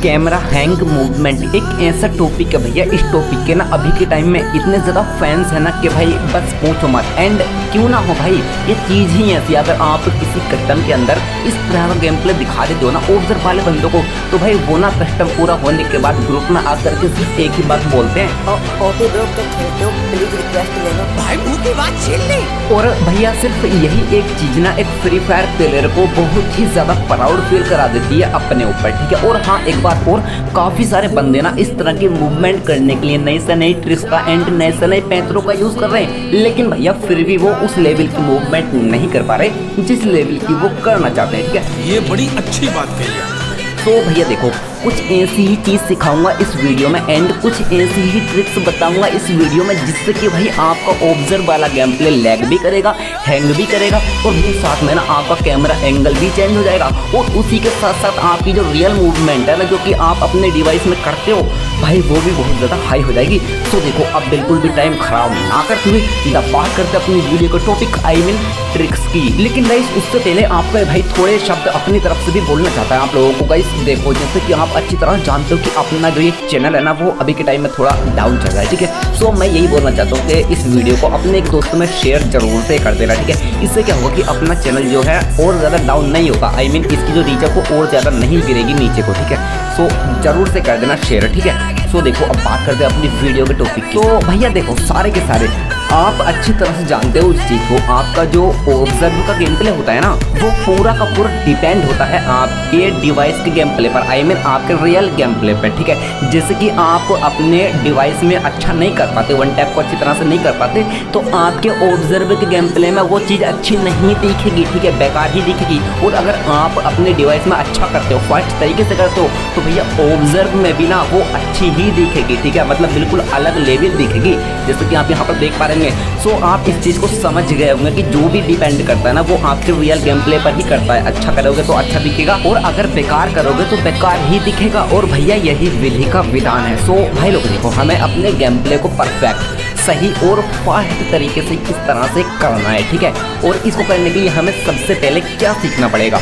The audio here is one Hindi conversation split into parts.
कैमरा हैंग मूवमेंट एक ऐसा टॉपिक है भैया, इस टॉपिक के ना अभी के टाइम में इतने ज़्यादा फैंस है ना कि भाई बस पूछो मत। एंड क्यों ना हो भाई, ये चीज़ ही ऐसी, अगर आप किसी कस्टम के अंदर इस तरह का गेम प्ले दिखा देते हो ना ऑब्जर्व वाले बंदों को, तो भाई वो ना कस्टम पूरा होने के बाद ग्रुप में आकर के सिर्फ एक ही बात बोलते हैं, ओके ब्रो, तो खेलते हो प्लीज रिक्वेस्ट ले लो भाई, मुंह की बात छीन ली। और भैया सिर्फ यही एक चीज़ ना एक फ्री फायर प्लेयर को बहुत ही ज़्यादा प्राउड फील करा देती है अपने ऊपर, ठीक है। और हाँ एक बात और, काफ़ी सारे बंदे ना इस तरह की मूवमेंट करने के लिए नई से नई ट्रिक्स का एंड नए से नए पैंतरों का यूज़ कर रहे हैं, लेकिन भैया फिर भी वो उस लेवल की मूवमेंट नहीं कर पा रहे जिस लेवल की वो करना चाहते हैं, ठीक है। ये बड़ी अच्छी बात कही है। तो भैया देखो, कुछ ऐसी ही चीज़ सिखाऊंगा इस वीडियो में एंड कुछ ऐसी ही ट्रिक्स बताऊंगा इस वीडियो में जिससे कि भाई आपका ऑब्जर्व वाला गेम प्ले लैग भी करेगा, हैंग भी करेगा और भी साथ में ना आपका कैमरा एंगल भी चेंज हो जाएगा। और उसी के साथ साथ आपकी जो रियल मूवमेंट है ना, जो कि आप अपने डिवाइस में करते हो भाई, वो भी बहुत ज़्यादा हाई हो जाएगी। तो देखो, अब बिल्कुल भी टाइम खराब ना करते हुए सीधा बात करते अपनी वीडियो का टॉपिक, आई मीन ट्रिक्स की। लेकिन गाइस उससे पहले आपको भाई थोड़े शब्द अपनी तरफ से भी बोलना चाहता है आप लोगों को। गाइस देखो, जैसे कि आप अच्छी तरह जानते हो कि अपना जो ये चैनल है ना वो अभी के टाइम में थोड़ा डाउन चल रहा है, ठीक है। सो मैं यही बोलना चाहता हूँ कि इस वीडियो को अपने एक दोस्त में शेयर जरूर से कर देना, ठीक है। इससे क्या होगा कि अपना चैनल जो है और ज़्यादा डाउन नहीं होगा, आई मीन इसकी जो रीच है वो और ज़्यादा नहीं गिरेगी नीचे को, ठीक है। सो जरूर से कर देना शेयर, ठीक है। सो देखो, अब बात करते हैं अपनी वीडियो के टॉपिक की। तो भैया देखो, सारे के सारे आप अच्छी तरह से जानते हो इस चीज़ को, आपका जो ऑब्जर्व का गेम प्ले होता है ना वो पूरा का पूरा डिपेंड होता है आपके डिवाइस के गेम प्ले पर, आई मीन आपके रियल गेम प्ले पर, ठीक है। जैसे कि आप अपने डिवाइस में अच्छा नहीं कर पाते, वन टैप को अच्छी तरह से नहीं कर पाते, तो आपके ऑब्जर्व के गेम प्ले में वो चीज़ अच्छी नहीं दिखेगी, ठीक है, बेकार ही दिखेगी। और अगर आप अपने डिवाइस में अच्छा करते हो, फास्ट तरीके से करते हो, तो भैया ऑब्जर्व में भी ना वो अच्छी ही दिखेगी, ठीक है, मतलब बिल्कुल अलग लेवल दिखेगी, जैसे कि आप यहाँ पर देख पा रहे हैं। सो आप इस चीज़ को समझ गए होंगे कि जो भी डिपेंड करता है ना वो आपके रियल गेम प्ले पर ही करता है। अच्छा करोगे तो अच्छा दिखेगा और अगर बेकार करोगे तो बेकार ही दिखेगा, और भैया यही विधि का विधान है। सो भाई लोग देखो, हमें अपने गेम प्ले को परफेक्ट, सही और फास्ट तरीके से किस तरह से करना है, ठीक है। और इसको करने के लिए हमें सबसे पहले क्या सीखना पड़ेगा,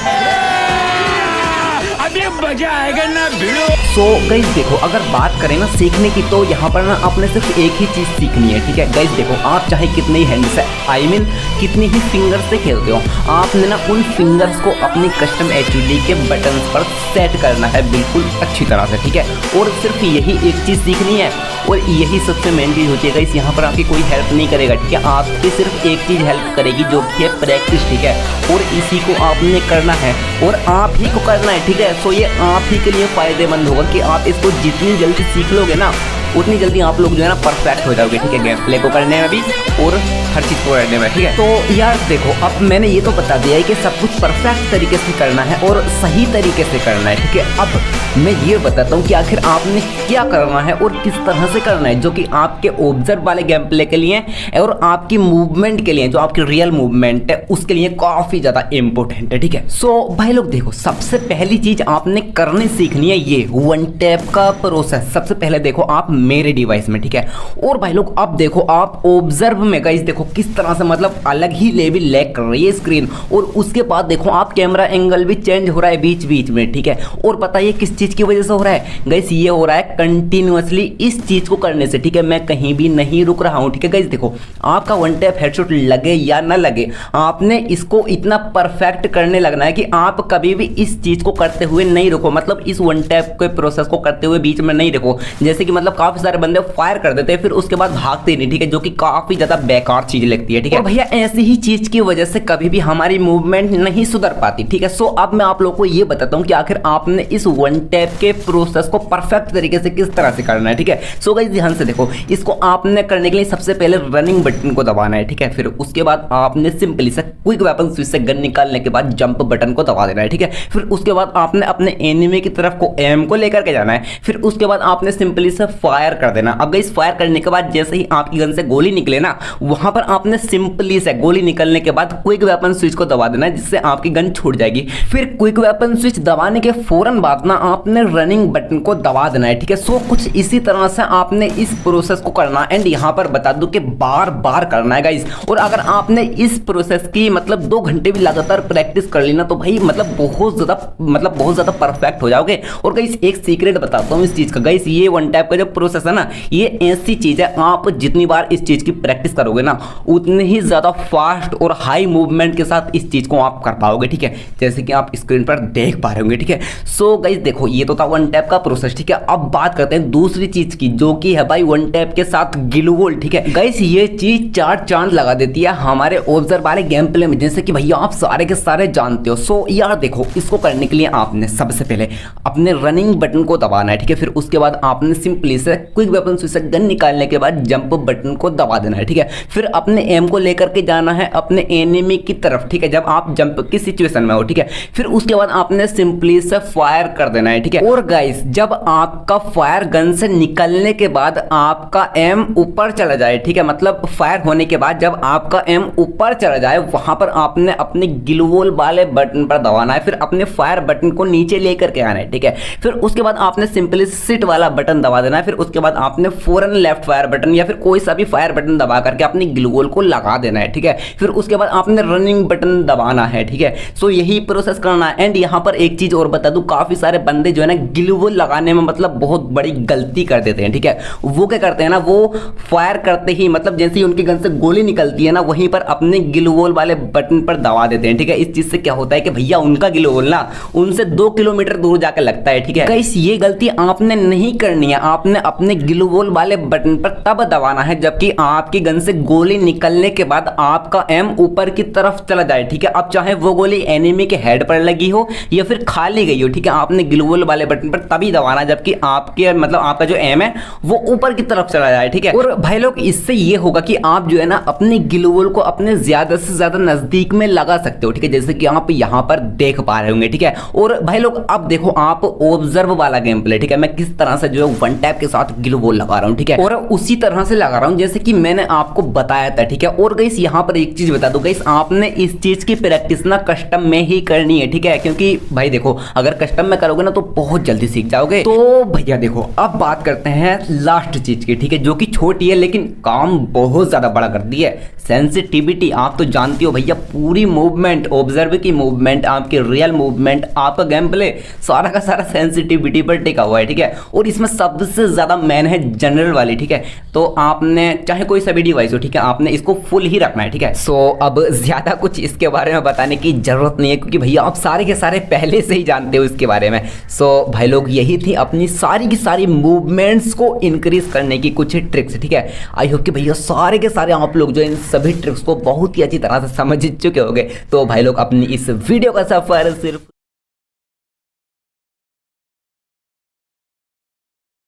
मजा आएगा ना भिड़ो। सो गाइस देखो, अगर बात करें ना सीखने की, तो यहाँ पर ना आपने सिर्फ एक ही चीज़ सीखनी है, ठीक है। गाइस देखो, आप चाहे कितने ही हैंड से, आई मीन कितनी ही फिंगर्स से खेलते हो, आपने ना उन फिंगर्स को अपनी कस्टम एचडी के बटन्स पर सेट करना है बिल्कुल अच्छी तरह से, ठीक है। और सिर्फ यही एक चीज़ सीखनी है और यही सबसे मेन चीज़ होती है गाइस। यहाँ पर आपकी कोई हेल्प नहीं करेगा, ठीक है, आपकी सिर्फ एक चीज़ हेल्प करेगी जो कि है प्रैक्टिस, ठीक है। और इसी को आपने करना है और आप ही को करना है, ठीक है। सो ये आप ही के लिए फ़ायदेमंद होगा कि आप इसको जितनी जल्दी सीख लोगे ना उतनी जल्दी आप लोग जो है ना परफेक्ट हो जाओगे, ठीक है, गेम प्ले को करने में भी और हर चीज़ को करने में, ठीक है। तो यार देखो, अब मैंने ये तो बता दिया है कि सब कुछ परफेक्ट तरीके से करना है और सही तरीके से करना है, ठीक है। अब मैं ये बताता हूँ कि आखिर आपने क्या करना है और किस तरह से करना है, जो कि आपके ऑब्जर्व वाले गेम प्ले के लिए और आपकी मूवमेंट के लिए, जो आपकी रियल मूवमेंट है उसके लिए काफ़ी ज़्यादा इंपॉर्टेंट है, ठीक है। सो भाई लोग देखो, सबसे पहली चीज़ आपने करनी सीखनी है ये वन टैप का प्रोसेस। सबसे पहले देखो आप मेरे डिवाइस में, ठीक है। और भाई लोग अब देखो, आप ऑब्जर्व में गाइस देखो किस तरह से मतलब अलग ही लेवल लैग कर रही है स्क्रीन, और उसके बाद देखो आप कैमरा एंगल भी चेंज हो रहा है बीच बीच में, ठीक है। और पता है किस चीज़ की वजह से हो रहा है गाइस, ये हो रहा है कंटिन्यूअसली इस चीज़ को करने से, ठीक है। मैं कहीं भी नहीं रुक रहा हूँ, ठीक है गाइस। देखो, आपका वन टैप हेडशॉट लगे या ना लगे, आपने इसको इतना परफेक्ट करने लगना है कि आप कभी भी इस चीज़ को करते हुए नहीं रुको, मतलब इस वन टैप के प्रोसेस को करते हुए बीच में नहीं रुको। जैसे कि मतलब काफ़ी सारे बंदे फायर कर देते हैं फिर उसके बाद भागते नहीं, ठीक है, जो कि काफ़ी ज़्यादा बेकार चीज़ लगती है, ठीक है। और भैया ऐसी ही चीज़ की वजह से कभी भी हमारी मूवमेंट नहीं सुधर पाती, ठीक है। सो अब मैं आप लोगों को ये बताता हूँ कि आखिर आपने इस वन टैप के प्रोसेस को परफेक्ट तरीके से किस तरह से करना है, ठीक है। सो गाइस ध्यान से देखो, इसको आपने करने के लिए सबसे पहले रनिंग बटन को दबाना है, ठीक है। फिर उसके बाद आपने सिंपली से क्विक वेपन स्विच से गन निकालने के बाद जंप बटन को दबा देना है, ठीक है। फिर उसके बाद आपने अपने एनिमी की तरफ को एम को लेकर के जाना है। फिर उसके बाद आपने सिंपली से फायर फायर कर देना। अब गाइस फायर करने के बाद जैसे ही आपकी गन से गोली निकले ना, वहां पर आपने सिंपली से गोली निकलने के बाद क्विक वेपन स्विच को दबा देना है, जिससे आपकी गन छूट जाएगी। फिर क्विक वेपन स्विच दबाने के फौरन बाद ना आपने रनिंग बटन को दबा देना है, ठीक है। सो कुछ इसी तरह से आपने इस प्रोसेस को करना एंड यहाँ पर बता दूं कि बार बार करना है गाइस। और अगर आपने इस प्रोसेस की मतलब 2 घंटे भी लगातार प्रैक्टिस कर ली ना, तो भाई मतलब बहुत ज्यादा परफेक्ट हो जाओगे। और गाइस एक सीक्रेट बताता हूँ इस चीज का गाइस, ये वन टैप का जो प्रोसेस है ना, ये ऐसी चीज है, आप जितनी बार इस चीज की प्रैक्टिस करोगे ना, उतनी ही ज्यादा फास्ट और हाई मूवमेंट के साथ इस चीज को आप कर पाओगे, ठीक है, जैसे कि आप स्क्रीन पर देख पा रहे होंगे, ठीक है। सो गाइस देखो ये तो था वन टैप का प्रोसेस, ठीक है। अब बात करते हैं दूसरी चीज की, जो कि है भाई वन टैप के साथ ग्लू वॉल, ठीक है। गाइस ये चीज 4 चांद लगा देती है हमारे ऑब्जर्व वाले गेम प्ले में, जैसे कि भैया आप सारे के सारे जानते हो। सो यार देखो, इसको करने के लिए आपने सबसे पहले अपने रनिंग बटन को दबाना है, ठीक है। फिर उसके बाद आपने सिंपली से क्विक वेपन स्विच से गन निकालने के बाद जंप बटन को दबा देना है, ठीक है। फिर अपने एम को लेकर के जाना है अपने एनिमी की तरफ, ठीक है, जब आप जंप की सिचुएशन में हो, ठीक है। फिर उसके बाद आपने सिंपली से फायर कर देना है, ठीक है। और गाइस जब आपका फायर गन से निकलने के बाद आपका एम ऊपर चला जाए, ठीक है, मतलब फायर होने के बाद जब आपका एम ऊपर चला जाए, वहां पर आपने अपने ग्लू वॉल वाले बटन पर दबाना है। फिर अपने फायर बटन को नीचे लेकर के आना है, ठीक है। फिर उसके बाद आपने सिंपली सिट वाला बटन दबा देना है। फिर उसके बाद आपने फौरन लेफ्ट फायर बटन या फिर कोई सा भी फायर बटन दबा करके अपनी ग्लू वॉल को लगा देना है, ठीक है। फिर उसके बाद आपने रनिंग बटन दबाना है, ठीक है। सो यही प्रोसेस करना है। एंड यहाँ पर एक चीज और बता दूं, काफी सारे बंदे जो है ना ग्लू वॉल लगाने में मतलब बहुत बड़ी गलती कर देते हैं, ठीक है। वो क्या करते हैं ना, वो फायर करते ही मतलब जैसे ही उनकी गन से गोली निकलती है ना, वहीं पर अपने ग्लू वॉल वाले बटन पर दबा देते हैं, ठीक है। इस चीज से क्या होता है कि भैया उनका ग्लू वॉल ना उनसे 2 किलोमीटर दूर जाकर लगता है, ठीक है। गाइस ये गलती आपने नहीं करनी है, आपने अपने ग्लू वॉल वाले बटन पर तब दबाना है जबकि आपकी गन से गोली निकलने के बाद आपका एम ऊपर की तरफ चला जाए, ठीक है। अब चाहे वो गोली एनिमी के हेड पर लगी हो या फिर खाली गई हो, ठीक है, आपने ग्लू वॉल वाले बटन पर तभी दबाना जबकि आपके मतलब आपका जो एम है वो ऊपर की तरफ चला जाए, ठीक है। और भाई लोग इससे ये होगा कि आप जो है ना अपनी ग्लू वॉल को अपने ज्यादा से ज्यादा नजदीक में लगा सकते हो, ठीक है, जैसे कि आप यहाँ पर देख पा रहे होंगे, ठीक है। और भाई लोग अब देखो आप ऑब्जर्व वाला गेम प्ले, ठीक है, मैं किस तरह से जो है वन टैप के साथ ग्लू वॉल लगा रहा हूँ, ठीक है, और उसी तरह से लगा रहा हूँ जैसे कि मैंने आपको बताया था, ठीक है। और गाइस यहाँ पर एक चीज बता दूं गाइस, आपने इस चीज की प्रैक्टिस ना कस्टम में ही करनी है, ठीक है, क्योंकि भाई देखो अगर कस्टम में करोगे ना तो बहुत जल्दी सीख जाओगे। तो भैया देखो अब बात करते हैं लास्ट चीज की, ठीक है, जो कि छोटी है लेकिन काम बहुत ज्यादा बड़ा करती है, सेंसिटिविटी। आप तो जानती हो भैया, पूरी मूवमेंट, ऑब्जर्व की मूवमेंट, आपकी रियल मूवमेंट, आपका गेम प्ले सारा का सारा सेंसिटिविटी पर टिका हुआ है, ठीक है। और इसमें सबसे ज्यादा मेन है जनरल वाली, ठीक है। तो आपने चाहे कोई सा भी डिवाइस हो, ठीक है, आपने इसको फुल ही रखना है, ठीक है। सो अब ज्यादा कुछ इसके बारे में बताने की जरूरत नहीं है क्योंकि भैया आप सारे के सारे पहले से ही जानते हो इसके बारे में। सो भाई लोग यही थी अपनी सारी की सारी मूवमेंट्स को इंक्रीज करने की कुछ ट्रिक्स, ठीक है। आई होप कि भैया सारे के सारे आप लोग जो इन सभी ट्रिक्स को बहुत ही अच्छी तरह से समझ चुके होंगे। तो भाई लोग अपनी इस वीडियो का सफर सिर्फ